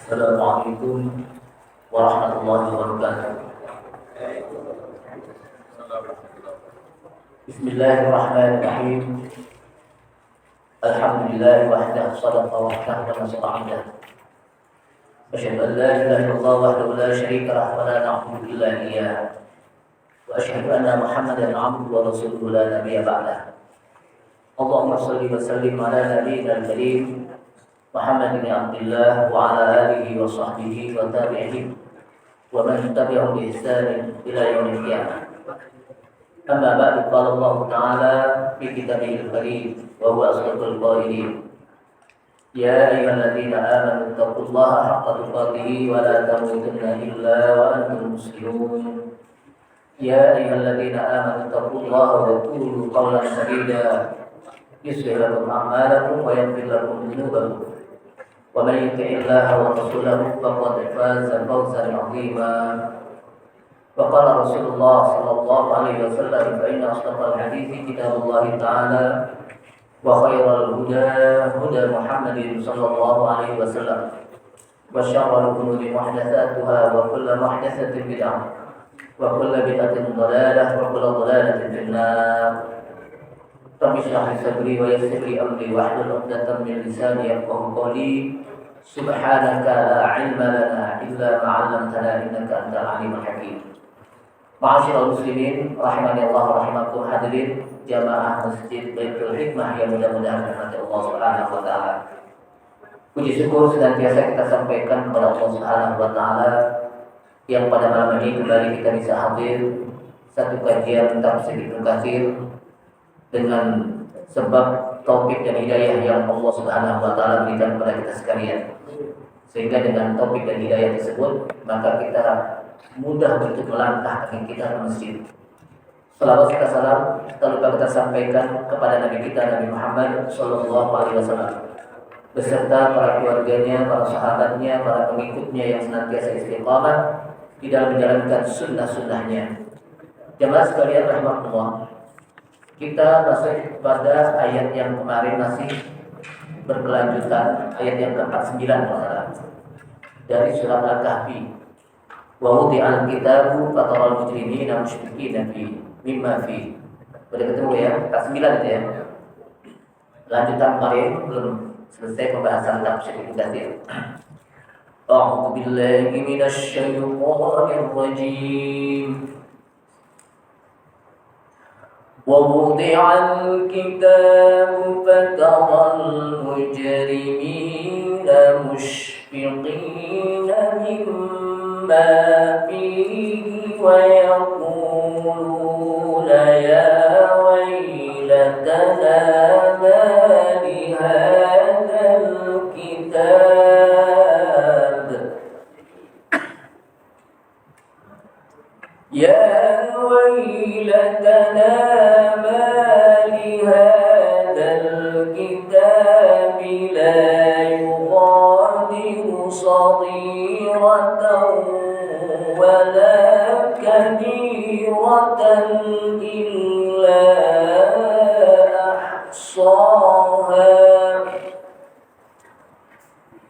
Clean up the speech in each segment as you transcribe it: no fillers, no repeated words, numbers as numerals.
Assalamualaikum warahmatullahi wabarakatuh. Bismillahirrahmanirrahim. Alhamdulillah wahdahu sadaqa wahdahu wa nasara 'abdah. Asyhadu an la ilaha illallah wahdahu la syarika lahu wa la na'budu illa iyyah. Wa asyhadu anna Muhammadan 'abduhu wa rasuluhu la nabiyya ba'dah. Allahumma shalli wa sallim ala nabiyyina al-karim Muhammad bin Abdullah wa ala alihi wa sahbihi wa tabi'ihi wa man tabi'ahum bi ihsan ila yaumil qiyamah. Amma ba'du, qala Allah Ta'ala fi kitabihil karim wa huwa asdaqul qailin. Ya ayyuhalladzina amanu taqullaha haqqa tuqatih wa la tamutunna illa wa antum muslimun. Ya ayyuhalladzina amanu taqullaha wa qulu qawlan sadida yuslih lakum a'malakum wa yaghfir lakum dhunubakum. Wa man yuti' Allaha wa rasulahu faqad faza fawzan 'azima. Wa qala Rasulullah sallallahu alaihi wasallam fa inna asdaqal hadithi kitabullah ta'ala wa khairal huda huda Muhammadin sallallahu alaihi wasallam wa syarrul umuri muhdatsatuha wa kullu muhdatsatin bid'ah wa kullu bid'atin dhalalah wa kullu dhalalatin fin-nar. Rabbi shrah li sadri wa yassir li amri wahlul 'uqdatam min lisani yafqahu qawli. Subhanaka la 'ilma lana illa ma 'allamtana innaka antal 'alimul hakim. Ma'asyiral muslimin rahimani Allah wa rahimakum, hadirin jamaah Masjid Baitul Hikmah yang mudah-mudahan dirahmati Allah Subhanahu wa taala. Puji syukur senantiasa kita sampaikan kepada Allah Subhanahu wa taala yang pada malam ini kembali kita bisa hadir satu kajian tafsir Ibnu Katsir dengan sebab topik dan hidayah yang Allah Subhanahu wa taala berikan kepada kita sekalian. Sehingga dengan topik dan hidayah tersebut maka kita mudah untuk melangkah kaki kita ke masjid. Salawat serta salam tak lupa kita sampaikan kepada Nabi kita Nabi Muhammad sallallahu alaihi wasallam beserta para keluarganya, para sahabatnya, para pengikutnya yang senantiasa istiqamah di dalam menjalankan sunnah-sunnahnya. Jemaah sekalian rahmatullah, kita masih pada ayat yang kemarin masih berkelanjutan, ayat yang ke-49 dari surat Al-Kahfi. Wa wudi'al kitabu fataral mujrimina musyfiqina fi mimma fi. Sudah ketemu ya, ayat 9 itu ya. Lanjutan kemarin belum selesai pembahasan tafsir Ibnu Katsir. A'udzu billahi minasy syaithanir rajim. ووضع الكتاب فترى المجرمين مشفقين مما فيه ويقولون يا ويلتنا ما لهذا الكتاب يا ويلتنا صغيرة ولا كبيرة إلا أحصاها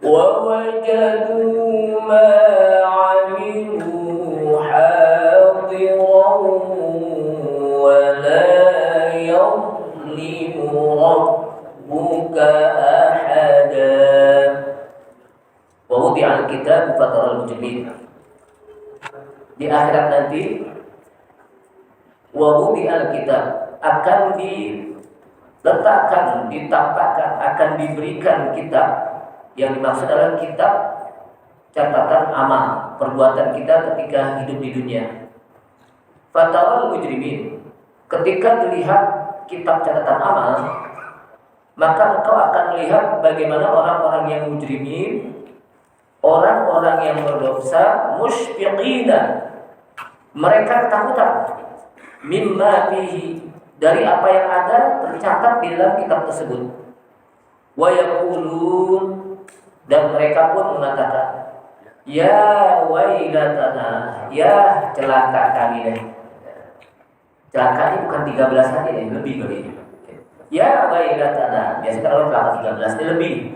ووجدوا ما عملوا حاضرا ولا يظلم ربك أحدا. Wa wudi'al kitab fataral mujrimin. Di akhirat nanti wa wudi'al kitab akan diletakkan, ditampakkan, akan diberikan kitab. Yang dimaksud adalah kitab catatan amal perbuatan kita ketika hidup di dunia. Fataral mujrimin, ketika dilihat kitab catatan amal, maka engkau akan melihat bagaimana orang-orang yang mujrimin, orang-orang yang berdosa, musyfiqina, mereka ketakutan, mimma fihi, dari apa yang ada tercatat di dalam kitab tersebut. Wa yaqulun, dan mereka pun mengatakan, ya wailatana, ya celaka kami deh. Celaka ini bukan 13 hari deh, lebih kali. Ya wailatana, biasanya kalau celaka 13 ini lebih.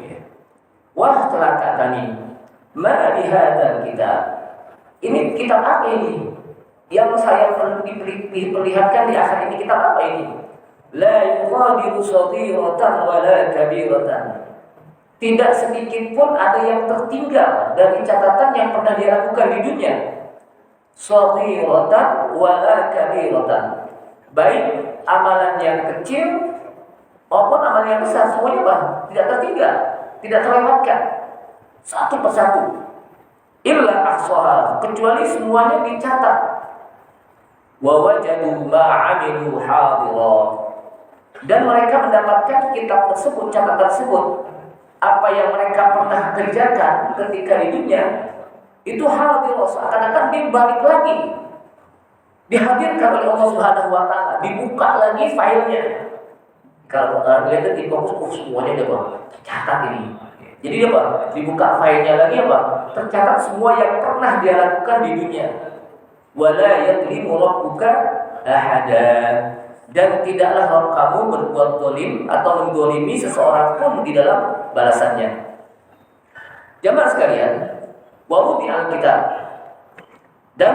Wah celaka kami. Ma li hadzal kitab. Ini kitab apa ini? Yang saya diperlihatkan di akhir ini kitab apa ini? La yughadiru saghiratan wa la kabiratan. Tidak sedikit pun ada yang tertinggal dari catatan yang pernah dia lakukan di dunia. Saghiratan wa la kabiratan. Baik amalan yang kecil maupun amalan yang besar, semuanya Bang, tidak tertinggal, tidak terlewatkan satu persatu. Illa ahsaha, kecuali semuanya dicatat. Wa wajadu ma 'amilu hadira. Dan mereka mendapatkan kitab tersebut, catatan tersebut, apa yang mereka pernah kerjakan ketika di dunia itu hadirah, seakan-akan dibalik lagi, dihadirkan oleh Allah Subhanahu wa taala, dibuka lagi filenya. Kalau orang lihat di fokus semuanya ada Bang, tercatat ini. Jadi apa? Dibuka filenya lagi apa? Tercatat semua yang pernah dia lakukan di dunia. Wala yadlimu rabbuka ahada. Dan tidaklah Rabb kamu berbuat zalim atau menzalimi seseorang pun di dalam balasannya. Jamaah sekalian, wa di Alkitab dan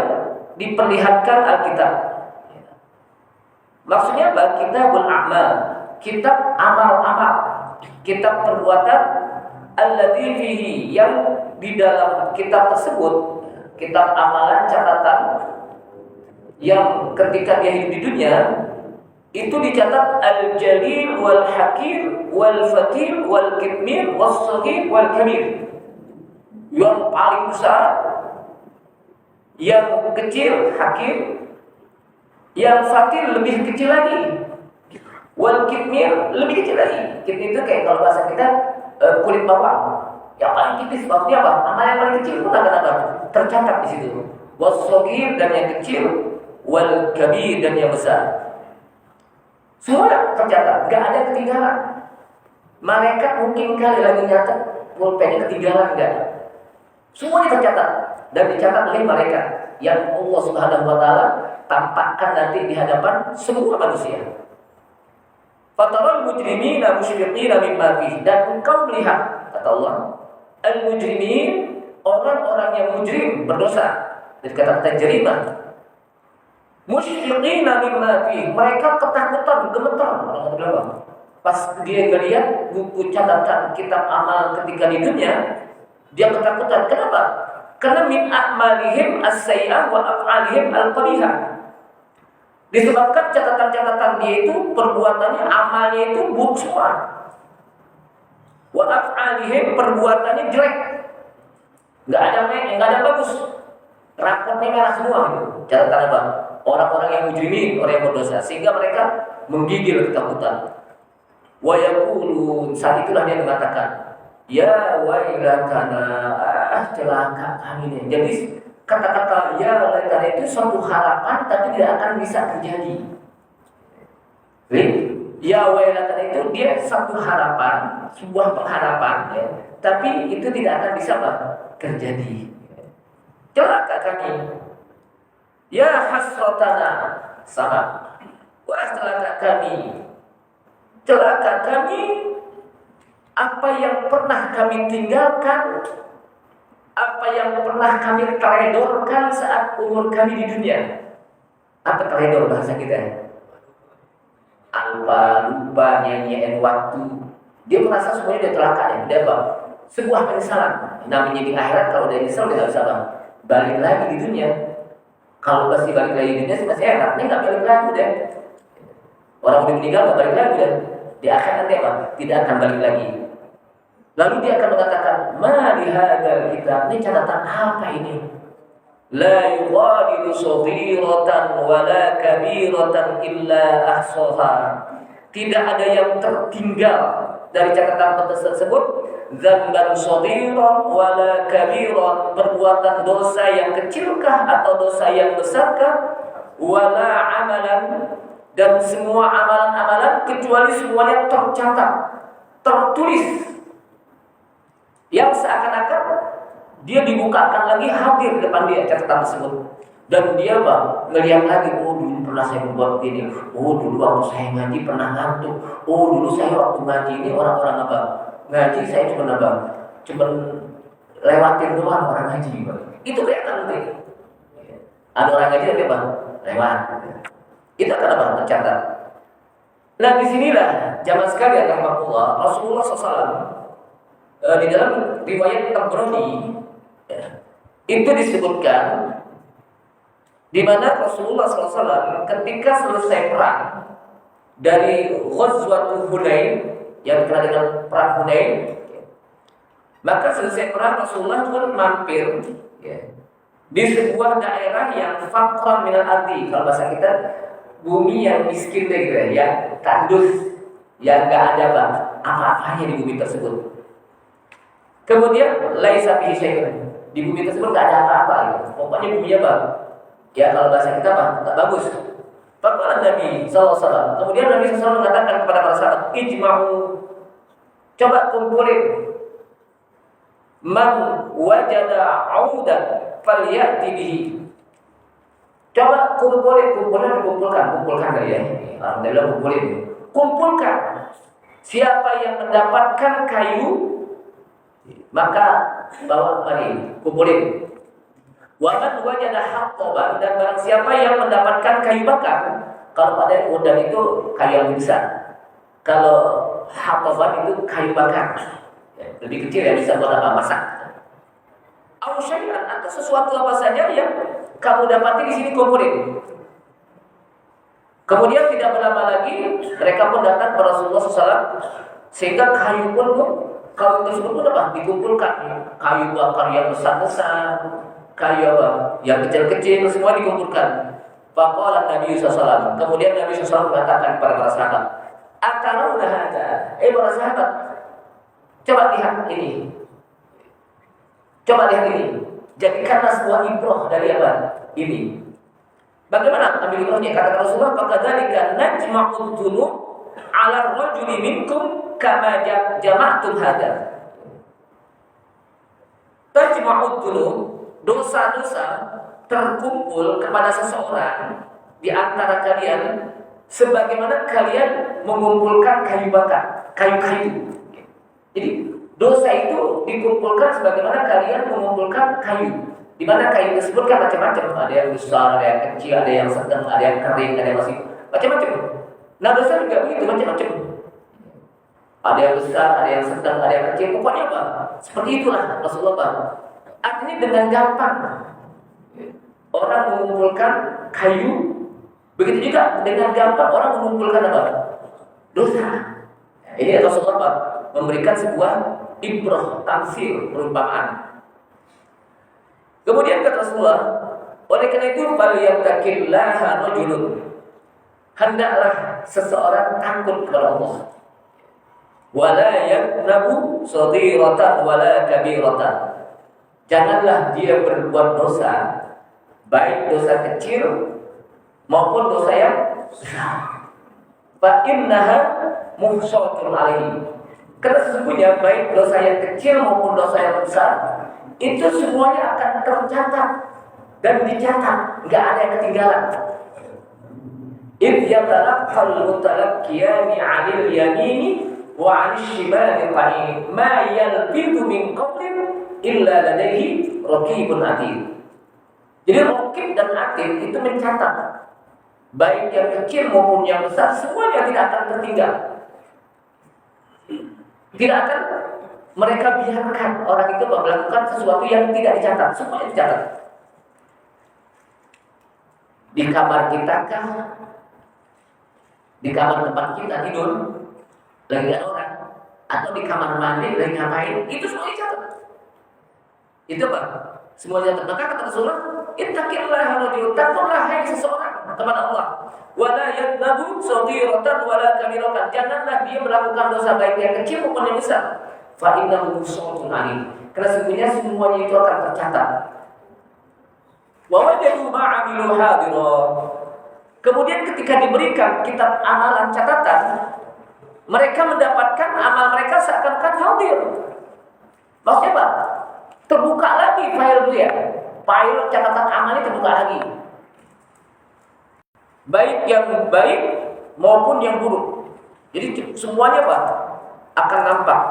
diperlihatkan Alkitab. Maksudnya apa? Kitabul a'mal, kitab amal-amal, kitab perbuatan alladzi fihi, yang di dalam kitab tersebut, kitab amalan catatan yang ketika dia hidup di dunia itu dicatat al-jalil wal hakir wal fakir wal kitmir was saghir wal kabir. Yang paling besar, yang kecil hakir, yang fakir lebih kecil lagi, wal kitmir lebih kecil lagi. Kitmir itu kayak kalau bahasa kita kulit bawang yang paling tipis. Maksudnya apa? Amal yang paling kecil pun akan tercatat di situ. Was-saghir, dan yang kecil, wal kabir, dan yang besar. Semua tercatat, gak ada ketinggalan. Malaikat mungkin kali lagi nyatat, pulpennya ketinggalan, enggak. Semuanya tercatat dan dicatat oleh malaikat yang Allah Subhanahu wa taala tampakkan nanti di hadapan semua manusia. Fataral mujrimina musyfiqina mimma fihi, dan engkau melihat, kata Allah, al-mujrimin, orang-orang yang mujrim, berdosa, dari kata-kata jerimah. Musyfiqina mimma fihi, mereka ketakutan, gemetar, pas dia melihat buku catatan kitab amal ketika di dunia, dia ketakutan. Kenapa? Karena min a'malihim as-sayyi'ah wa af'alihim al-qabihah. Disebabkan catatan-catatan dia itu, perbuatannya, amalnya itu buruk semua. Wa af'alihim, perbuatannya jelek, nggak ada bagus, raportnya merah semua gitu. Catatan apa? Orang-orang yang mujrimin, orang yang berdosa, sehingga mereka menggigil ketakutan. Wa yaqulun, saat itulah dia mengatakan, ya wailatana, celaka kami ini. Jadi kata-kata ya wailatana itu suatu harapan tapi tidak akan bisa terjadi. Ya wailatana itu dia satu harapan, sebuah pengharapan, ya, tapi itu tidak akan bisa terjadi. Celaka kami. Ya hasratana, sama. Wah, celaka kami. Celaka kami, apa yang pernah kami tinggalkan, apa yang pernah kami teledorkan saat umur kami di dunia. Apa teledor bahasa kita? Lupa, nyanyiin waktu. Dia merasa semuanya dia celaka, ya. Dia apa? Sebuah penyesalan. Namanya di akhirat, kalau dia nyesal, dia nggak bisa balik lagi di dunia. Kalau pasti balik lagi di dunia sih masih enak, dia nggak balik lagi deh. Orang udah meninggal nggak balik lagi deh. Di akhirat nanti apa? Tidak akan balik lagi. Lalu dia akan mengatakan, ma li hadzal kitab, ini catatan apa ini? La yughadiru saghiratan wa la kabiratan illa ahsaha. Tidak ada yang tertinggal dari catatan tersebut. Dzamban saghiran wa la kabiran, perbuatan dosa yang kecilkah atau dosa yang besarkah, wala amalan, dan semua amalan-amalan kecuali semuanya tercatat, tertulis, yang seakan-akan dia dibukakan lagi, hadir depan dia catatan tersebut. Dan dia ngelihat lagi, oh dulu pernah saya membuat ini, oh dulu waktu saya ngaji pernah ngantuk, oh dulu saya waktu ngaji ini orang-orang ngaji saya cuma lewatin doang orang haji. Itu kelihatan nanti. Ada orang haji tapi apa? Lewat. Itu akan apa? Tercatat. Nah disinilah zaman sekali rahmatullah Rasulullah SAW di dalam riwayat Tabrani itu disebutkan di mana Rasulullah SAW ketika selesai perang dari Ghazwatul Hunain yang dikenal dengan perang Hunain, maka selesai perang Rasulullah pun mampir di sebuah daerah yang faqran minal ardi, kalau bahasa kita bumi yang miskin gitu ya, yang tandus, yang nggak ada apa-apanya di bumi tersebut. Kemudian laisa fihi syai'un, di bumi tersebut nggak ada apa-apa gitu. Pokoknya bumi apa? Ya kalau bahasa kita nggak bagus. Faqala Nabi SAW. Kemudian Nabi SAW mengatakan kepada para sahabat, ijma'u, coba kumpulin, man wajada 'audan falyati bihi. Coba kumpulkan kali ya. Orang bilang kumpulkan. Siapa yang mendapatkan kayu, maka bawa kembali, kumpulin. Wa man wajada haqqaban, dan barang siapa yang mendapatkan kayu bakar. Kalau pada udang itu kayu yang besar. Kalau haqqaban itu kayu bakar. Lebih kecil yang bisa buat apa? Masak. Au syai'an, atau sesuatu apa saja yang kamu dapati di sini, kumpulin. Kemudian tidak berlama lagi mereka pun datang kepada Rasulullah SAW, sehingga kayu tersebut pun apa? Dikumpulkan. Kayu bakar yang besar-besar, kayu apa? Yang kecil-kecil, semua dikumpulkan. Faqala Nabi SAW. Kemudian Nabi SAW mengatakan kepada para sahabat, "Atarawna hadza?" Para sahabat, coba lihat ini. Coba lihat ini. Jadikanlah sebuah ibrah dari apa? Ini. Bagaimana ambil ibrahnya? Kata Rasulullah, "Fakadzalika najma'ud dzunub 'ala ar-rajuli minkum kama jama'tum hadza." Tajma'ud dzunub, dosa-dosa terkumpul kepada seseorang di antara kalian sebagaimana kalian mengumpulkan kayu bakar, kayu-kayu. Jadi dosa itu dikumpulkan sebagaimana kalian mengumpulkan kayu. Di mana kayu tersebut kan macam-macam, ada yang besar, ada yang kecil, ada yang sedang, ada yang kering, ada yang masih macam-macam. Nah dosa juga begitu, macam-macam. Ada yang besar, ada yang sedang, ada yang kecil. Pokoknya apa? Seperti itulah Rasulullah. Artinya dengan gampang orang mengumpulkan kayu, begitu juga dengan gampang orang mengumpulkan apa? Dosa. Ini Rasulullah memberikan sebuah ibrah, tamsil, perumpamaan. Kemudian kata Rasulullah, oleh karena itu falyattaqillaha rajulun, hendaklah seseorang takut kepada Allah. Wala yaqnabu saghiratan wala kabiratan. Janganlah dia berbuat dosa, baik dosa kecil maupun dosa yang besar. Fa innaha muhsatun alaihi. Karena sesungguhnya baik dosa yang kecil maupun dosa yang besar itu semuanya akan tercatat dan dicatat, nggak ada yang ketinggalan. Idh yatalaqqal mutalaqqiyani 'anil yamini wa 'anil shimali qa'id ma yalfidu min qawlin illa ladayhi raqibun 'atid. Jadi raqib dan 'atid itu mencatat baik yang kecil maupun yang besar, semuanya tidak akan tertinggal. Tidak akan mereka biarkan orang itu melakukan sesuatu yang tidak dicatat, semuanya dicatat. Di kamar kita kah? Di kamar tempat kita tidur, lagi ada orang, atau di kamar mandi lagi ngapain? Itu semua dicatat. Itu apa? Semuanya dicatat. Maka kata Rasulullah, ittaqillaha rajul, takutlah hai seseorang kepada Allah. Wala yadnabu saghiratan wala kabiratan. Janganlah dia melakukan dosa baik yang kecil maupun yang besar. Fa innahu muhsatun alim. Karena sebenarnya semuanya itu akan tercatat. Wa wajadu ma 'amilu hadira. Kemudian ketika diberikan kitab amalan catatan, mereka mendapatkan amal mereka seakan-akan hadir. Maksudnya apa? Terbuka lagi file dia. File catatan amalnya terbuka lagi. Baik yang baik maupun yang buruk. Jadi semuanya apa? Akan nampak.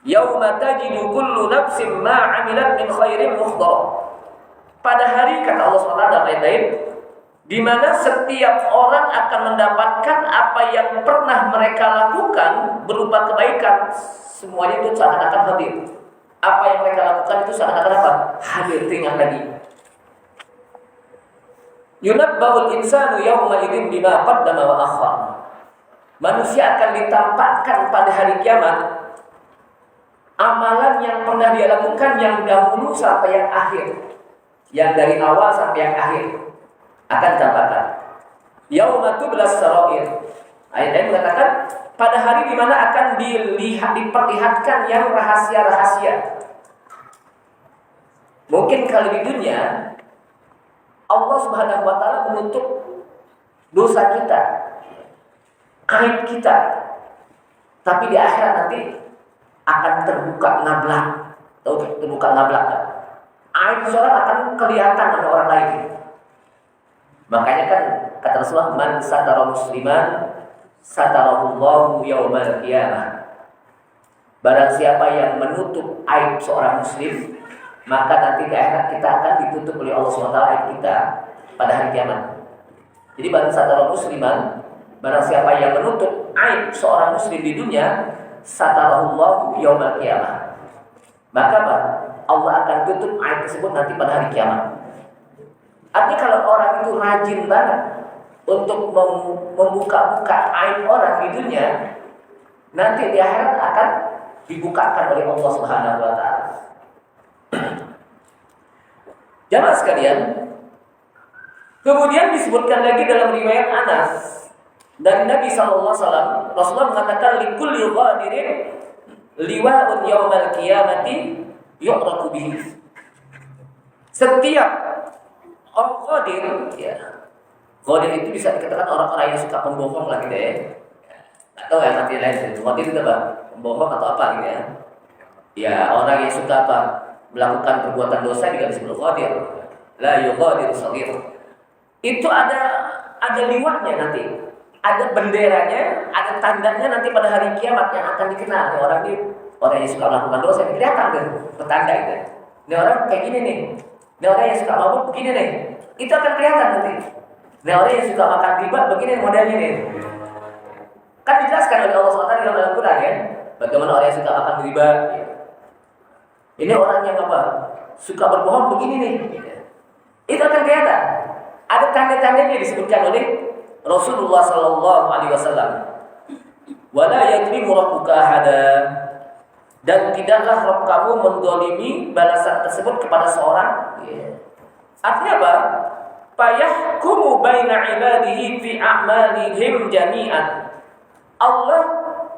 Yauma tajidu kullu nafsin ma 'amilat min khairin muhdhar. Pada hari, kata Allah SWT dalam ayat lain, di mana setiap orang akan mendapatkan apa yang pernah mereka lakukan berupa kebaikan, semuanya itu seakan-akan hadir. Apa yang mereka lakukan itu seakan-akan apa? Hadir, ringan lagi. Yunabba'ul insanu yawma idzin bima qaddama wa akhar. Manusia akan ditampakkan pada hari kiamat amalan yang pernah dia lakukan yang dahulu sampai yang akhir, yang dari awal sampai yang akhir akan ditampakkan. Yauma tublas sarair. Ayat ini mengatakan pada hari di mana akan diperlihatkan yang rahasia-rahasia. Mungkin kalau di dunia Allah Subhanahu wa taala menutup dosa kita, aib kita. Tapi di akhirat nanti akan terbuka ngablak. Tahu terbuka ngablak kan? Aib seorang akan kelihatan pada orang lain. Makanya kan kata Rasulullah, man satara musliman satarahullahu yaumal qiyamah. Barang siapa yang menutup aib seorang muslim, maka nanti di akhirat kita akan ditutup oleh Allah SWT aib kita pada hari kiamat. Jadi barang satara musliman, barang siapa yang menutup aib seorang muslim di dunia, satarahullahu yaumal qiyamah. Maka apa? Allah akan tutup aib tersebut nanti pada hari kiamat. Artinya kalau orang itu rajin banget untuk membuka-buka aib orang di dunia, nanti di akhirat akan dibukakan oleh Allah Subhanahu wa taala. Jamaah sekalian, kemudian disebutkan lagi dalam riwayat Anas dari Nabi sallallahu alaihi wasallam, Rasulullah mengatakan likulli ghadirin liwa'un yaumal qiyamati yu'raku bihi. Setiap orang ghadir, ya. Ghadir itu bisa dikatakan orang-orang yang suka pembohong lah gitu ya. Atau yang nanti lain, ghadir itu apa? Pembohong atau apa gitu ya. Ya, orang yang suka apa? Melakukan perbuatan dosa juga disebut ghadir. La yughadiru shaghir. Itu ada liwatnya nanti. Ada benderanya, ada tandanya nanti pada hari kiamat yang akan dikenal. Ini orang ini, orang yang suka melakukan dosa, kelihatan kan petanda itu. Ini orang kayak gini nih. Ini orang yang suka mabuk begini nih. Itu akan kelihatan nanti. Ini orang yang suka makan riba begini modelnya nih. Kan dijelaskan oleh Allah SWT dalam Al-Quran ya. Bagaimana orang yang suka makan riba. Ini orang yang apa? Suka berbohong begini nih. Itu akan kelihatan. Ada tanda-tandanya disebutkan oleh Rasulullah sallallahu alaihi wasallam. Wala yadrimu rabbuka ahada. Dan tidaklah Rabb kamu mendolimi balasan tersebut kepada seorang. Artinya apa? Fayahkumu baina ibadihi fi a'malihim jami'an. Allah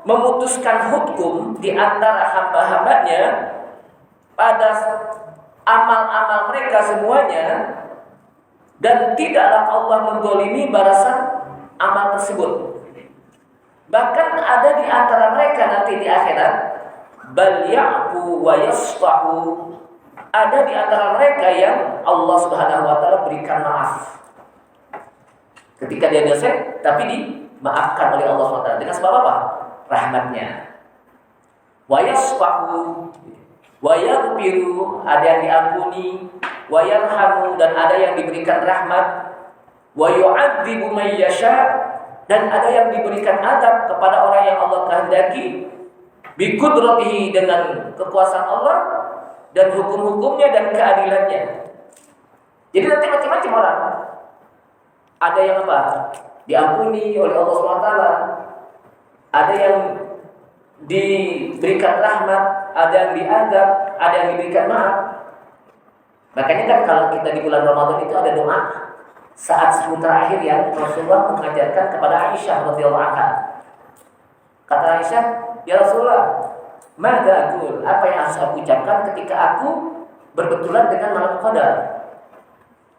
memutuskan hukum di antara hamba-hambanya pada amal-amal mereka semuanya, dan tidaklah Allah mendolimi balasan amal tersebut. Bahkan ada di antara mereka nanti di akhirat, bal ya'fu wa yasfahu. Ada di antara mereka yang Allah Subhanahu wa taala berikan maaf. Ketika dia dosa, tapi dimaafkan oleh Allah SWT dengan sebab apa? Rahmatnya. Wa yasfahu wa yaghfiru, ada yang diampuni, wa yarhamu, dan ada yang diberikan rahmat, wa yu'adzibu may yasha, dan ada yang diberikan adab kepada orang yang Allah kehendaki, bi qudratihi, dengan kekuasaan Allah dan hukum-hukumnya dan keadilannya. Jadi nanti macam-macam orang. Ada yang apa? Diampuni oleh Allah SWT. Ada yang diberikan rahmat, ada yang diadab, ada yang diberikan maaf. Makanya kan kalau kita di bulan Ramadan itu ada doa saat 10 terakhir yang Rasulullah mengajarkan kepada Aisyah radhiyallahu anha. Kata Aisyah, "Ya Rasulullah, mada aqul? Apa yang harus aku ucapkan ketika aku berbetulan dengan malam Qadar?"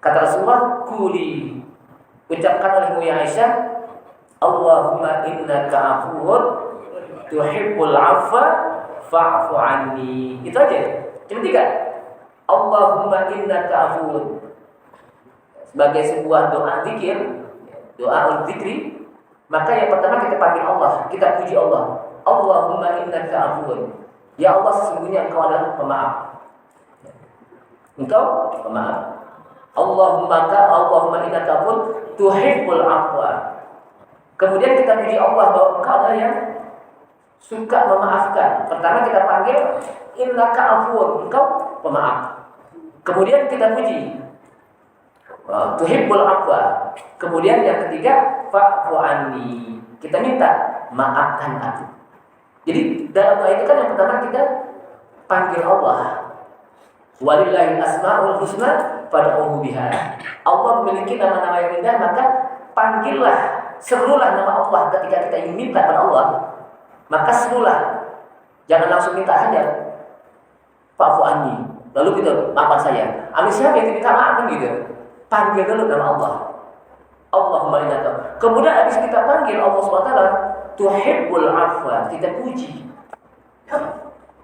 Kata Rasulullah, "Quli." Ucapkan olehmu ya Aisyah, "Allahumma innaka afuwwun tuhibbul 'afwa fa'fu 'anni." Itu aja. Cuma 3. Allahumma innaka afuwwun. Sebagai sebuah doa zikir, doa zikri, maka yang pertama kita panggil Allah, kita puji Allah. Allahumma innaka afuwwun. Ya Allah, sesungguhnya Engkau adalah pemaaf. Engkau pemaaf. Allahumma innaka pun tuhibbul afwa. Kemudian kita puji Allah bahwa Engkau adalah yang suka memaafkan. Pertama kita panggil innaka afuwun, Engkau pemaaf. Kemudian kita puji tuhibbul afwa. Kemudian yang ketiga fa'fu anni. Kita minta maafkan aku. Jadi dalam ayat itu kan yang pertama kita panggil Allah. Walillahil asmaul husna fad'uhu biha. Allah memiliki nama-nama yang indah, maka panggillah, serulah nama Allah ketika kita ingin minta kepada Allah. Maka serulah. Jangan langsung minta hanya fa'fu anni. Lalu kita maafkan saya. Siapa yang minta maaf kan gitu. Panggil dulu nama Allah. Allahumma innaka. Kemudian habis kita panggil Allah SWT, tuhibbul afwa, kita puji.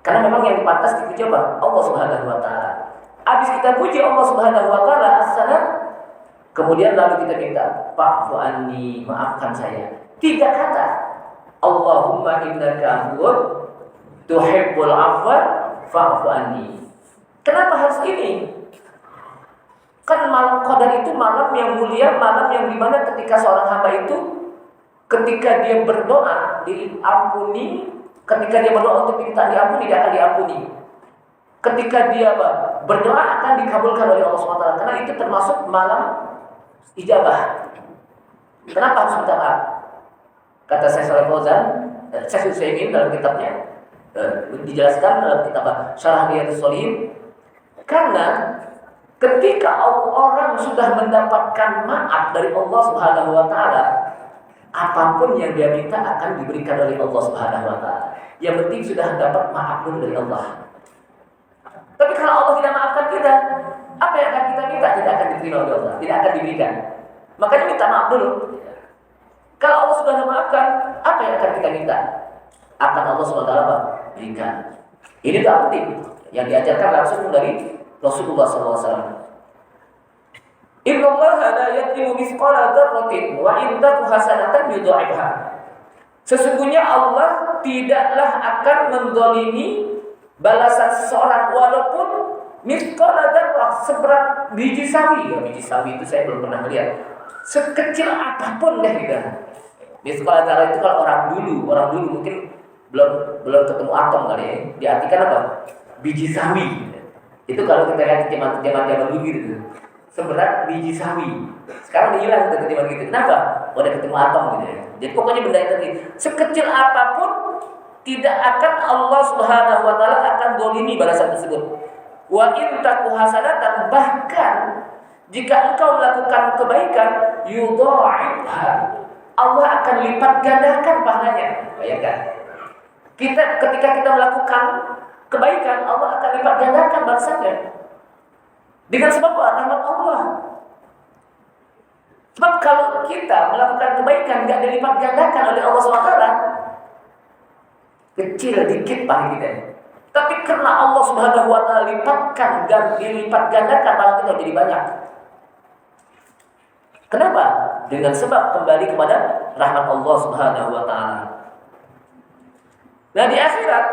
Karena memang yang pantas dipuji apa? Allah Subhanahu wa taala. Habis kita puji Allah Subhanahu wa taala, kemudian lalu kita minta, fa'fu anni, maafkan saya. 3 kata. Allahumma innaka afuwun tuhibbul afwa fa'fu anni. Kenapa harus ini? Kan malam Qadar itu malam yang mulia, malam yang dimana ketika seorang hamba itu ketika dia berdoa diampuni, ketika dia berdoa untuk minta diampuni, dia akan diampuni. Ketika dia berdoa akan dikabulkan oleh Allah SWT. Karena itu termasuk malam ijabah. Kenapa harus minta maaf? Kata Syekh Shalih Fauzan, Syekh Utsaimin dalam kitabnya dijelaskan dalam kitab Syarah Riyadhus Shalihin, karena ketika orang sudah mendapatkan maaf dari Allah Subhanahu wa taala, apapun yang dia minta akan diberikan oleh Allah Subhanahu wa taala. Yang penting sudah dapat maaf pun dari Allah. Tapi kalau Allah tidak maafkan kita, apa yang akan kita minta tidak akan diterima oleh Allah, tidak akan diberikan. Makanya minta maaf dulu. Kalau Allah sudah memaafkan, apa yang akan kita minta? Akan Allah SWT berikan. Ini tak penting. Yang diajarkan langsung dari Rasulullah SAW. Inna Allah la yadlimu mithqala dzarratin wa in taku hasanatan yudha'ifha. Sesungguhnya Allah tidaklah akan mendolimi balasan seseorang walaupun mithqala dzarrah, seberat biji sawi. Ya, biji sawi itu saya belum pernah melihat. Sekecil apapun deh gitu. Mithqala dzarrah itu kalau orang dulu mungkin belum ketemu atom kali ya. Diartikan apa? Biji sawi. Itu kalau kita lihat zaman dulu gitu. Seberat biji sawi. Sekarang hilang tuh ketimbang gitu. Kenapa? Udah ketemu atom gitu ya. Jadi pokoknya benda itu sekecil apapun tidak akan Allah Subhanahu wa taala akan dolimi balasan tersebut. Wa in taku hasanatan, bahkan jika engkau melakukan kebaikan, yudha'ifha, Allah akan lipat gandakan pahalanya. Bayangkan. Ketika kita melakukan kebaikan, Allah akan lipat gandakan balasannya. Dengan sebab rahmat Allah. Sebab kalau kita melakukan kebaikan nggak dilipat gandakan oleh Allah SWT, kecil dikit paling kita. Tapi karena Allah Subhanahu wa taala lipatkan dan dilipat gandakan, pahala kita jadi banyak. Kenapa? Dengan sebab kembali kepada rahmat Allah Subhanahu wa taala. Nah, di akhirat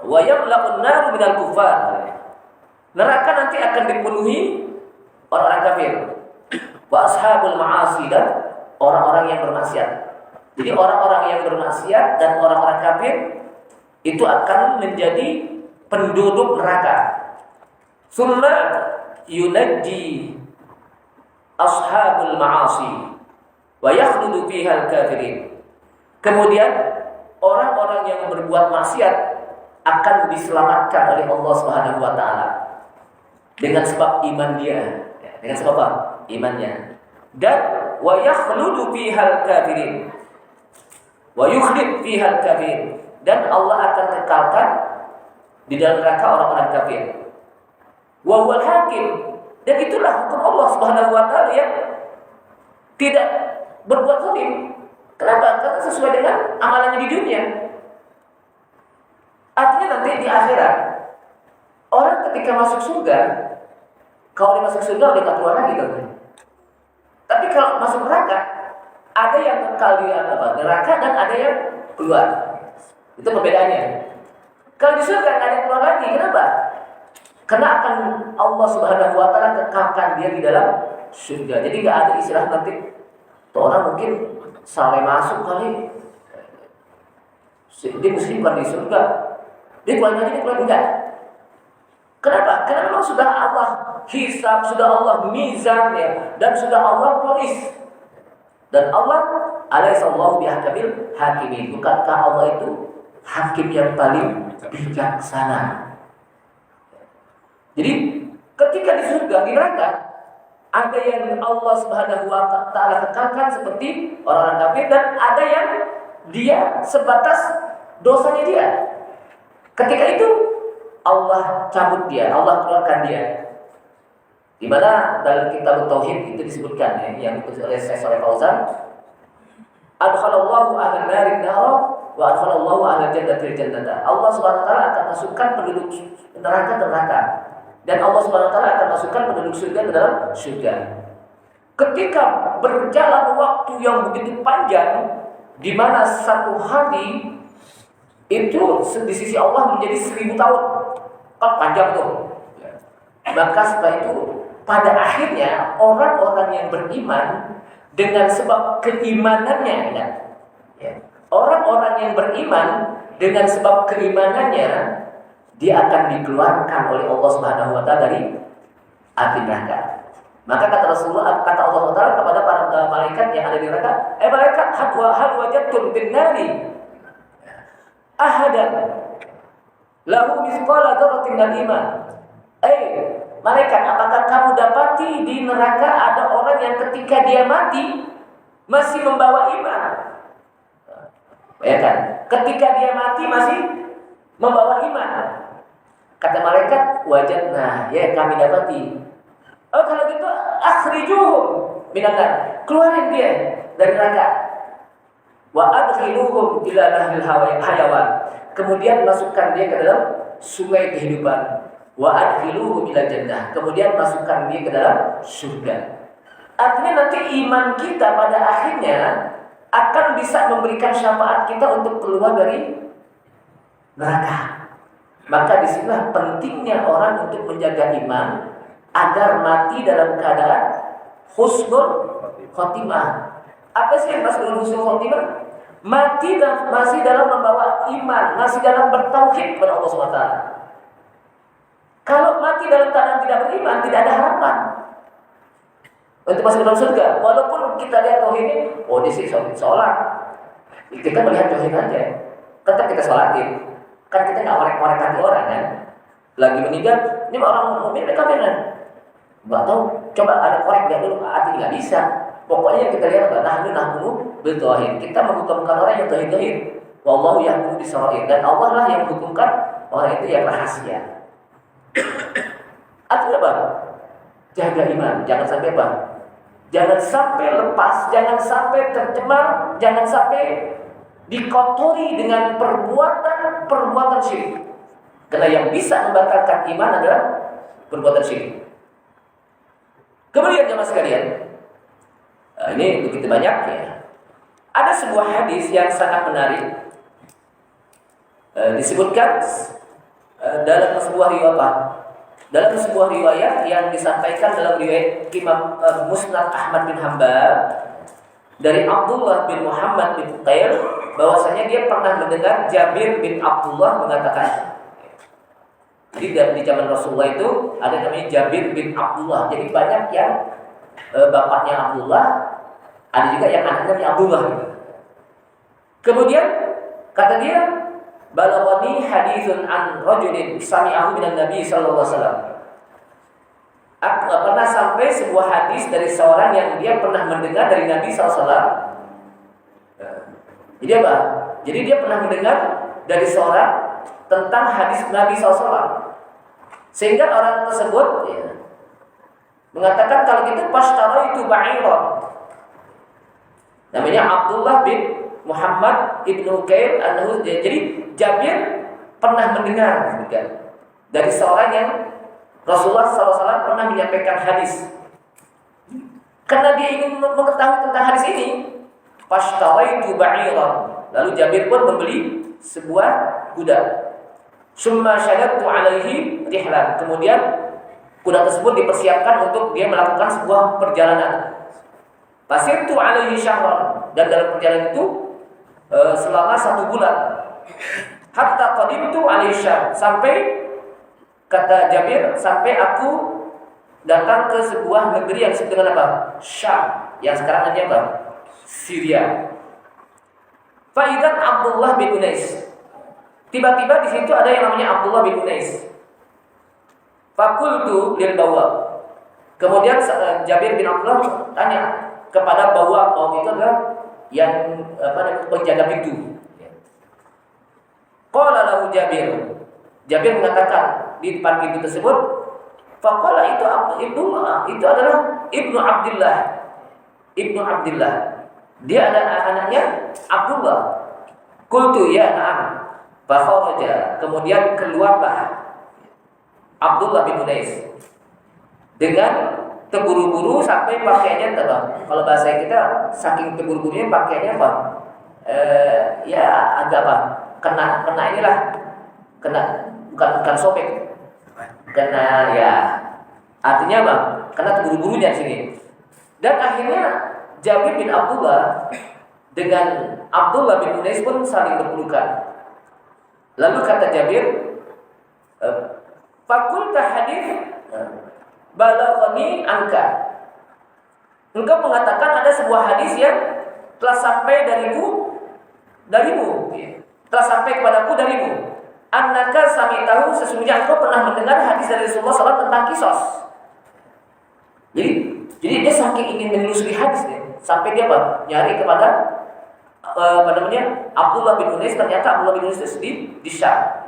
wa yamla'un naru minal kufar. Neraka nanti akan dipenuhi orang-orang kafir. Wa ashabul ma'asi, dan orang-orang yang bermaksiat. Jadi orang-orang yang bermaksiat dan orang-orang kafir itu akan menjadi penduduk neraka. Summa yunajji ashabul ma'asi wa yakhludu fiha al-kafirin. Kemudian orang-orang yang berbuat maksiat akan diselamatkan oleh Allah Subhanahu wa taala dengan sebab iman dia. Dengan sebab apa? Imannya. Dan wa yakhludu fiha al-kafirin. Wa yukhlid fiha al-kafirin. Dan Allah akan kekalkan di dalam neraka orang-orang kafir. Wa huwal hakim. Dan itulah hukum Allah Subhanahu wa taala yang tidak berbuat zalim. Kenapa? Karena sesuai dengan amalannya di dunia. Artinya nanti di akhirat orang ketika masuk surga, kalau dia masuk surga udah tak keluar lagi kan. Tapi kalau masuk neraka, ada yang kekal di neraka dan ada yang keluar. Itu perbedaannya. Kalau di surga nggak ada yang keluar lagi. Kenapa? Karena akan Allah Subhanahu Wa Taala kekalkan dia di dalam surga. Jadi nggak ada istilah nanti tuh orang mungkin salah masuk kali. Dia mesti bukan di surga. Dia keluar lagi, dia keluar enggak. Kenapa? Karena memang sudah Allah hisab, sudah Allah mizan ya, dan sudah Allah polis. Dan Allah alaihissallahu bihakabil hakimin. Bukankah Allah itu hakim yang paling bijaksana? Jadi ketika di surga, di neraka, ada yang Allah Subhanahu Wa Taala kekalkan seperti orang-orang kafir, dan ada yang dia sebatas dosanya dia. Ketika itu Allah cabut dia, Allah keluarkan dia. Di mana dalam kitab Tauhid itu disebutkan ya, yang ditulis oleh Syekh Shalih Fauzan, adkhalallahu ahlan narin nar wa adkhalallahu ahlan jannati jannata. Allah Subhanahu wa taala akan masukkan penduduk neraka ke neraka, dan Allah Subhanahu wa taala akan masukkan penduduk surga ke dalam surga. Ketika berjalan waktu yang begitu panjang, di mana satu hari itu di sisi Allah menjadi 1000 tahun. Kan panjang tuh. Maka setelah itu pada akhirnya orang-orang yang beriman dengan sebab keimanannya ya. Orang-orang yang beriman dengan sebab keimanannya, dia akan dikeluarkan oleh Allah Subhanahu wa taala dari api neraka. Maka kata Rasulullah, kata Allah Taala kepada para malaikat yang ada di neraka, malaikat, hal wajadtum bin nari ahadan lahu mithqala dzarratin min iman. Malaikat, apakah kamu dapati di neraka ada orang yang ketika dia mati masih membawa iman? Bayangkan, ketika dia mati masih membawa iman. Kata malaikat, wajadna, ya kami dapati. Oh kalau gitu, akhrijuhum minan nar, keluarin dia dari neraka. Wa adkhiluhum ila nahril hayawan, kemudian masukkan dia ke dalam sungai kehidupan. Wa adkhiluhum ila jannah, kemudian masukkan dia ke dalam surga. Artinya nanti iman kita pada akhirnya akan bisa memberikan syafaat kita untuk keluar dari neraka. Maka disinilah pentingnya orang untuk menjaga iman agar mati dalam keadaan husnul khotimah. Apa sih yang maksud husnul khotimah? Mati dan masih dalam membawa iman, masih dalam bertauhid kepada Allah SWT. Kalau mati dalam keadaan tidak beriman, tidak ada harapan untuk masuk dalam surga. Walaupun kita lihat tauhid ini, oh dia sih sholat, kita melihat tauhid aja, tetap kita sholatin. Kan kita nggak ngorek-ngorek hati orang kan. Lagi meninggal, ini orang mukmin mereka benar. Nggak tahu, coba ada korek nggak dulu, hati nggak bisa. Pokoknya kita lihat nahnu bil tauhid. Kita menghukumkan orang yang tauhid. Wallahu yahkum bisarair, dan Allah lah yang menghukumkan orang itu yang rahasia. Artinya apa? Jaga iman, jangan sampai apa? Jangan sampai lepas, jangan sampai tercemar, jangan sampai dikotori dengan perbuatan syirik. Karena yang bisa membatalkan iman adalah perbuatan syirik. Kemudian jemaah sekalian, ini begitu banyak ya. Ada sebuah hadis yang sangat menarik. Disebutkan dalam sebuah riwayat yang disampaikan dalam riwayat Imam Musnad Ahmad bin Hanbal dari Abdullah bin Muhammad bin Qair, bahwasanya dia pernah mendengar Jabir bin Abdullah mengatakan. Jadi di zaman Rasulullah itu ada namanya Jabir bin Abdullah. Jadi banyak yang bapaknya Abdullah, ada juga yang anaknya Abdullah. Kemudian kata dia, balaghani haditsun an rajulin sami'ahu minan Nabi sallallahu alaihi wasallam. Aku pernah sampai sebuah hadis dari seorang yang dia pernah mendengar dari Nabi sallallahu alaihi wasallam. Jadi apa? Jadi dia pernah mendengar dari seorang tentang hadis Nabi sallallahu alaihi wasallam. Sehingga orang tersebut ya, mengatakan kalau gitu pashtara itu ba'iran. Namanya Abdullah bin Muhammad ibnu Qair anhu. Jadi Jabir pernah mendengar dari seorang yang Rasulullah SAW pernah menyampaikan hadis. Karena dia ingin mengetahui tentang hadis ini, pashtara itu ba'iran. Lalu Jabir pun membeli sebuah kuda. Summa syadadtu alaihi rihlan. Kemudian kuda tersebut dipersiapkan untuk dia melakukan sebuah perjalanan. Fasirtu alaihi syahran, dan dalam perjalanan itu selama 1 bulan. Hatta qadimtu alaihi syam, sampai kata Jabir, sampai aku datang ke sebuah negeri yang disebut dengan apa? Syam, yang sekarang namanya apa? Syria. Faidan Abdullah bin Unais. Tiba-tiba di situ ada yang namanya Abdullah bin Unais. Fakultu lil bawab. Kemudian Jabir bin Abdullah tanya kepada bawab. Bawab itu adalah yang penjaga pintu. Qala lahu Jabir. Jabir mengatakan di depan pintu tersebut, faqala itu adalah Ibnu Abdullah. Ibnu Abdullah. Dia ada anaknya Abdullah. Qultu ya na'am. Fakharaja. Kemudian keluarlah Abdullah bin Unais dengan terburu-buru sampai pakaiannya terbang. Kalau bahasa kita saking terburu-burunya pakaiannya apa? Ya agak apa? Kena inilah. Bukan sobek. Kena ya artinya apa? Kena terburu-burunya di sini. Dan akhirnya Jabir bin Abdullah dengan Abdullah bin Unais pun saling berpelukan. Lalu kata Jabir, fakulta hadis balaghani anka. Engkau mengatakan ada sebuah hadis yang telah sampai darimu, telah sampai kepadaku darimu. Annaka samitahu, sesungguhnya engkau pernah mendengar hadis dari Rasulullah SAW tentang kisos. Jadi dia saking ingin menelusuri hadis dia, sampai dia apa? Nyari kepada Abdullah bin Unais. Ternyata Abdullah bin Unais tersebut di Syam.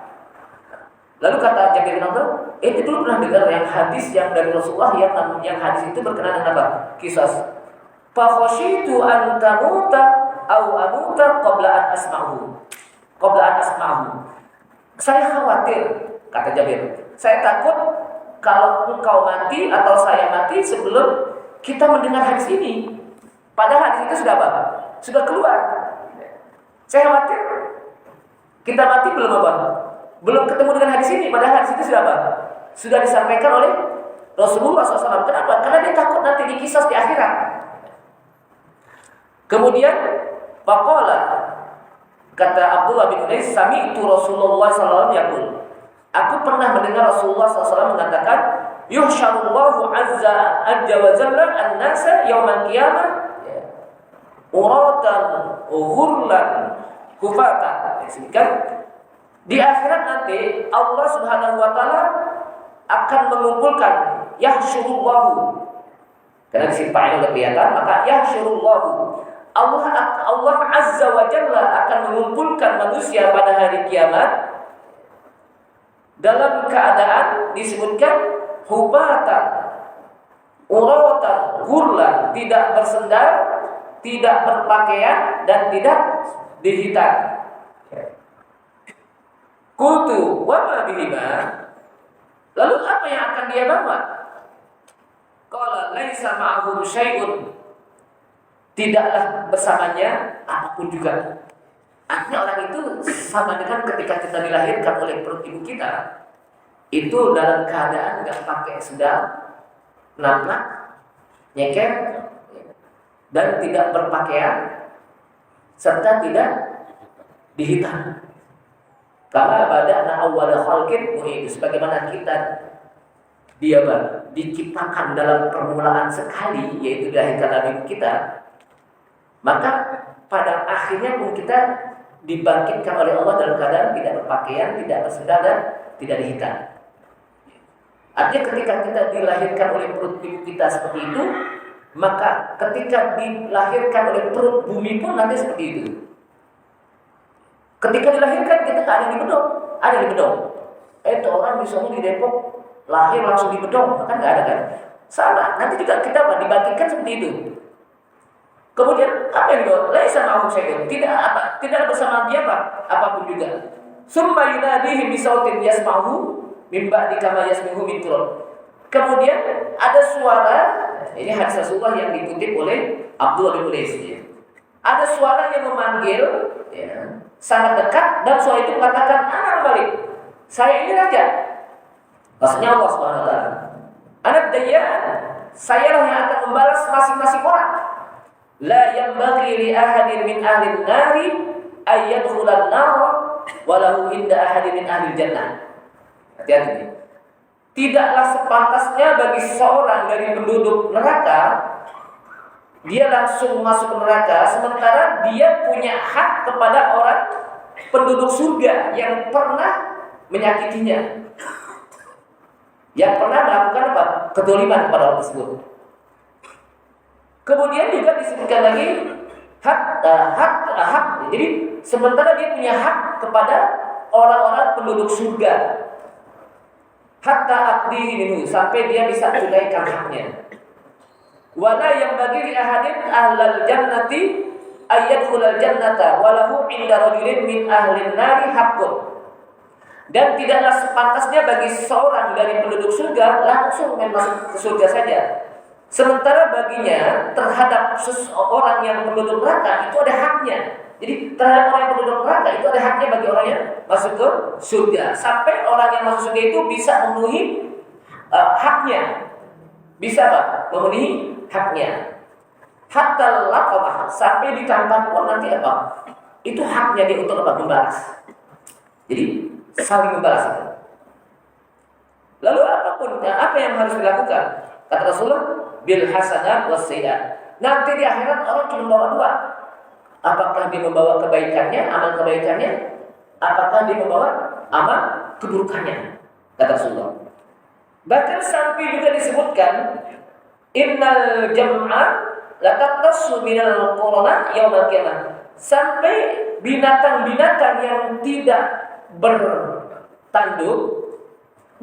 Lalu kata Jabir bin Abdullah, itu dulu pernah dengar yang hadis yang dari Rasulullah yang hadis itu berkenaan dengan apa? Kisas. Fa khasyitu an tamuta au amuta qabla an asma'u. Saya khawatir, kata Jabir. Saya takut kalau engkau mati atau saya mati sebelum kita mendengar hadis ini. Padahal hadis itu sudah apa? Sudah keluar. Saya khawatir kita mati belum apa? Belum ketemu dengan hadis ini, padahal hadis itu sudah apa? Sudah disampaikan oleh Rasulullah SAW. Kenapa? Karena dia takut nanti dikisas di akhirat. Kemudian faqala, kata Abdullah bin Unais, sami'tu Rasulullah SAW yaqul. Aku pernah mendengar Rasulullah SAW mengatakan, yuhsyarullahu azza wa jalla an-nasa yaumal qiyamah uratan ghurlan kufatan. Kan di akhirat nanti Allah Subhanahu wa taala akan mengumpulkan yahsyurullahu. Karena di sini fa'il udah kelihatan, maka yahsyurullahu. Allah Azza wa Jalla akan mengumpulkan manusia pada hari kiamat dalam keadaan disebutkan hubatan, uratan, ghurlan, tidak bersendal, tidak berpakaian, dan tidak dihitan. Qultu wa ma bihima. Lalu apa yang akan dia bawa? Qala laisa ma'hum syai'un. Tidaklah bersamanya apapun juga. Artinya orang itu sama dengan ketika kita dilahirkan oleh perut ibu kita, itu dalam keadaan nggak pakai sendal, naplak, nyeker, dan tidak berpakaian, serta tidak dihitan. Kama bada'na awwala khalqin mu'idu, sebagaimana kita diciptakan dalam permulaan sekali, yaitu dilahirkan dari kita, maka pada akhirnya pun kita dibangkitkan oleh Allah dalam keadaan tidak berpakaian, tidak bersendal, dan tidak dihitan. Artinya ketika kita dilahirkan oleh perut ibu kita seperti itu, maka ketika dilahirkan oleh perut bumi pun nanti seperti itu. Ketika dilahirkan kita tak ada di bedong, ada di bedong. Itu orang misalnya di Depok lahir langsung di bedong, kan nggak ada kan? Sama, nanti juga kita dibangkitkan seperti itu. Kemudian apa yang dibawa? Laisa ma'hum syai'un. Tidak bersama dia apapun juga. Summa yunadihim bisautin yasma'uhu min ba'di kama yasma'uhu min turab. Kemudian ada suara, ini hadis Rasulullah yang dikutip oleh Abdullah bin Unais. Ada suara yang memanggil, sangat dekat, dan suara itu mengatakan anak balik. Saya ini raja. Maksudnya Allah SWT. Anak dayyan, sayalah yang akan membalas masing-masing orang. La yanbaghi li ahadin min ahli an-nari ay yadkhula an-nar wa lahu inda ahadin min ahli jannah. Hati-hati. Tidaklah sepantasnya bagi seorang dari penduduk neraka dia langsung masuk ke neraka, sementara dia punya hak kepada orang penduduk surga yang pernah menyakitinya, yang pernah melakukan apa? Kedzaliman kepada orang tersebut. Kemudian juga disebutkan lagi hak. Jadi sementara dia punya hak kepada orang-orang penduduk surga, hatta abdihi minhu, sampai dia bisa tunaikan haknya. Wala yang bagi ahadin ahlal jannati ayyadkhulal jannata walahu inda rajulin min ahlin nari haqqun. Dan tidaklah sepantasnya bagi seorang dari penduduk surga langsung masuk ke surga saja, sementara baginya terhadap seseorang yang penduduk neraka itu ada haknya. Jadi terhadap orang yang penduduk neraka itu ada haknya bagi orang yang masuk ke surga, sampai orang yang masuk surga itu bisa memenuhi haknya, bisa Pak, memenuhi haknya. Hatta laqabah, sampai ditampar pun nanti apa? Itu haknya dia untuk apa? Membalas. Jadi saling membalas. Lalu apa yang harus dilakukan? Kata Rasulullah, bil hasanat was sayyi'at. Nanti di akhirat orang cuma membawa dua. Apakah dia membawa kebaikannya, amal kebaikannya, apakah dia membawa amal keburukannya? Kata Rasulullah. Bahkan sampai juga disebutkan, innal jam'a la taqtasu minal qurana yaumil qiyamah. Sampai binatang-binatang yang tidak bertanduk,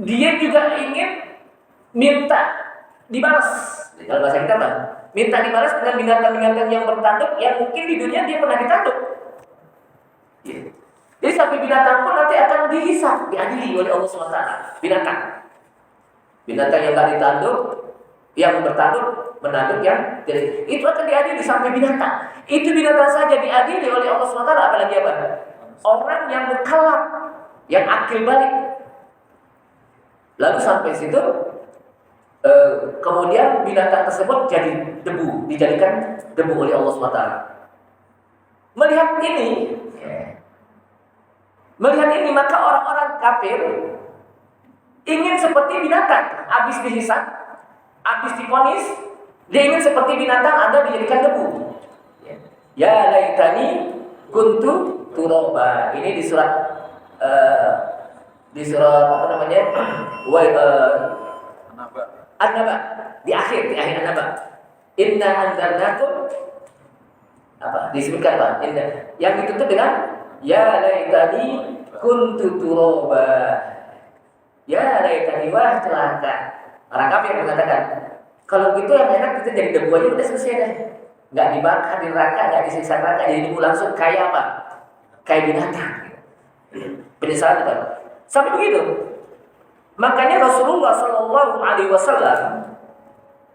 dia juga ingin minta dibalas. Kalau bahasa kita apa? Minta dibalas dengan binatang-binatang yang bertanduk yang mungkin di dunia dia pernah ditanduk. Jadi sampai binatang pun nanti akan dihisab, diadili oleh Allah SWT. Binatang yang tak ditanduk, yang bertanduk, menanduk yang jadi, itu akan diadili sampai binatang. Itu binatang saja diadili oleh Allah SWT, apalagi apa? Orang yang mukallaf, yang akil balik. Lalu sampai situ, kemudian binatang tersebut jadi debu, dijadikan debu oleh Allah SWT. Melihat ini, maka orang-orang kafir ingin seperti binatang, habis dihisab, habis divonis, dia ingin seperti binatang, Anda dijadikan debu. Ya laitani kuntu turaba. Ini di surat apa namanya? An-Naba, di akhir An-Naba. Inna anzalnakum apa? Disebutkan Pak. Yang ditutup dengan ya laitani kuntu turaba. Ya laitani, wah celaka. Orang kafir mengatakan, kalau gitu yang enak kita jadi debu aja udah selesai deh. Enggak dibakar di neraka, enggak disiksa neraka, jadi debu langsung kayak apa? Kayak binatang. Penyesalan itu. Sampai begitu. Makanya Rasulullah Shallallahu Alaihi Wasallam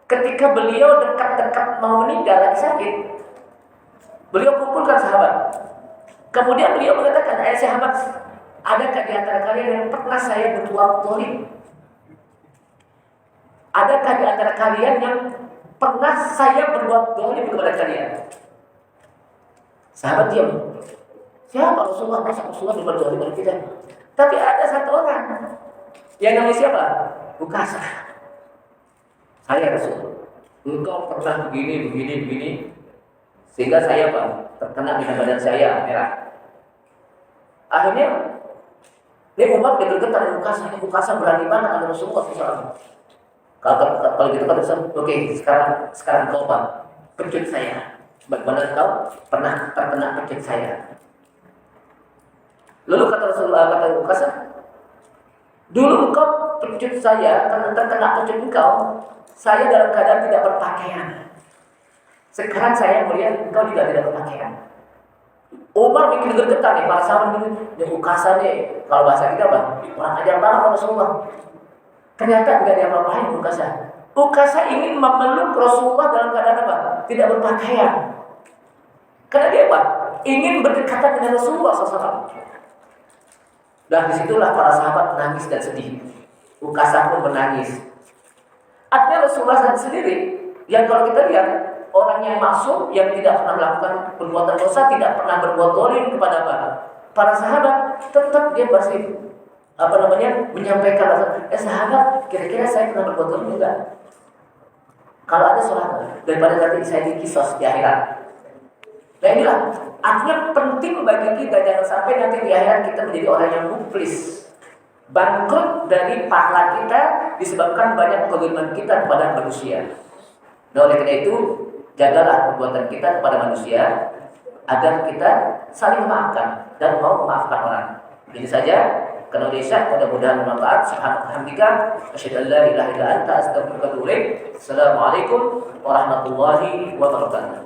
ketika beliau dekat-dekat mau meninggal lagi sakit, beliau kumpulkan sahabat. Kemudian beliau mengatakan, sahabat, adakah di antara kalian yang pernah saya berbuat zalim? Adakah di antara kalian yang pernah saya berbuat zalim kepada kalian? Sahabat diam. Siapa Rasulullah? Masa Rasulullah berbuat zalim kepada kita? Tapi ada satu orang yang namanya siapa? Ukasa. Saya Rasul. Engkau pernah begini, sehingga saya terkena di badan saya merah. Akhirnya dia umat bergetar dengan Ukasa berani banget sama Rasulullah SAW. Kalau gitu kan oke, sekarang kau pecut saya. Bagaimana kau pernah terkena pecut saya? Lalu kata Rasulullah, kata Ukasa, dulu engkau pecut saya, karena terkena pecut engkau, saya dalam keadaan tidak berpakaian. Sekarang saya melihat engkau juga tidak berpakaian. Umar bikin gergetan nih, para sahabat ini, yang Ukasa nih, kalau bahasa kita orang ajar banget Rasulullah. Ternyata enggak dia apa-apain Ukasa. Ukasa ingin memeluk Rasulullah dalam keadaan apa? Tidak berpakaian. Karena dia ingin berdekatan dengan Rasulullah SAW. Dan disitulah para sahabat menangis dan sedih. Ukasah pun menangis. Artinya Rasulullah sendiri, yang kalau kita lihat, orang yang maksum, yang tidak pernah melakukan perbuatan dosa, tidak pernah berbuat zalim kepada para sahabat, tetap dia masih menyampaikan, sahabat, kira-kira saya pernah berbuat zalim enggak? Kalau ada sholat, daripada nanti saya dikisos di akhirat. Nah inilah, artinya penting bagi kita, jangan sampai nanti di akhirat kita menjadi orang yang muflis, bangkrut dari pahala kita disebabkan banyak kezaliman kita kepada manusia. Nah oleh karena itu, jagalah perbuatan kita kepada manusia agar kita saling memaafkan dan mau memaafkan orang. Ini saja. Karena Isya, mudah-mudahan bermanfaat. Subhanallah, asyhadu an la ilaha illa anta, astaghfiruka wa atubu ilaik. Assalamualaikum warahmatullahi wabarakatuh.